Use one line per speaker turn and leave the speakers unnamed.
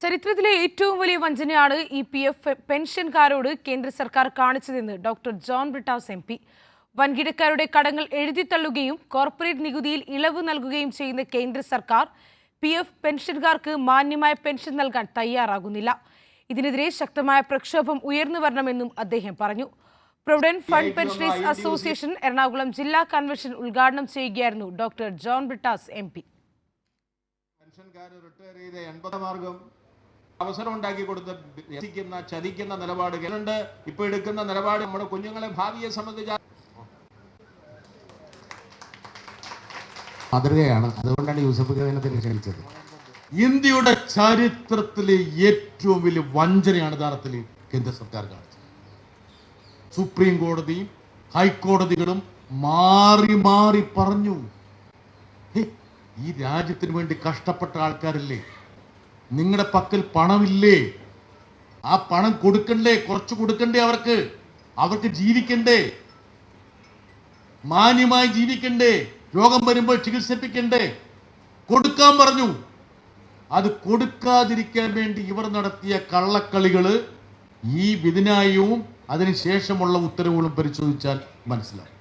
ചരിത്രത്തിലെ ഏറ്റവും വലിയ വഞ്ചനയാണ് ഇപിഎഫ് പെൻഷൻകാരോട് കേന്ദ്ര സർക്കാർ കാണിച്ചതെന്ന് doctor John Brittas M P. വൻകിടക്കാരുടെ കടങ്ങൾ എഴുതിത്തള്ളുകയും കോർപ്പറേറ്റ് നികുതിയിൽ ഇളവ് നൽകുകയും ചെയ്യുന്ന കേന്ദ്ര സർക്കാർ പിഎഫ് പെൻഷൻകാർക്ക് മാന്യമായ പെൻഷൻ നൽകാൻ തയ്യാറാകുന്നില്ല. ഇതിനെതിരെ ശക്തമായ പ്രക്ഷോഭം ഉയർന്നു വരണമെന്നും അദ്ദേഹം പറഞ്ഞു. Provident fund pensioners association Ernakulam ജില്ലാ കൺവെൻഷൻ ഉദ്ഘാടനം ചെയ്യുകയായിരുന്നു doctor John Brittas M P.
അവസരം ഉണ്ടാക്കി കൊടുത്ത് ചതിക്കുന്ന നിലപാടുകളുണ്ട്. ഇപ്പൊ എടുക്കുന്ന നിലപാട് നമ്മുടെ കുഞ്ഞുങ്ങളെ ഭാവിയെ സംബന്ധിച്ച
മാതൃകയാണ്. അതുകൊണ്ടാണ് യൂസഫ് ഖാനെ ക്ഷണിച്ചത്.
ഇന്ത്യയുടെ ചരിത്രത്തിലെ ഏറ്റവും വലിയ വഞ്ചനയാണ് യഥാർത്ഥത്തിൽ കേന്ദ്ര സർക്കാർ കാണിച്ചത്. സുപ്രീം കോടതിയും ഹൈക്കോടതികളും മാറി മാറി പറഞ്ഞു, ഈ രാജ്യത്തിന് വേണ്ടി കഷ്ടപ്പെട്ട ആൾക്കാരില്ലേ, നിങ്ങളുടെ പക്കൽ പണമില്ലേ, ആ പണം കൊടുക്കണ്ടേ, കുറച്ച് കൊടുക്കണ്ടേ, അവർക്ക് ജീവിക്കണ്ടേ, മാന്യമായി ജീവിക്കണ്ടേ, രോഗം വരുമ്പോൾ ചികിത്സിപ്പിക്കണ്ടേ, കൊടുക്കാൻ പറഞ്ഞു. അത് കൊടുക്കാതിരിക്കാൻ വേണ്ടി ഇവർ നടത്തിയ കള്ളക്കളികള് ഈ വിധിന്യായവും അതിനുശേഷമുള്ള ഉത്തരവുകളും പരിശോധിച്ചാൽ മനസ്സിലാവും.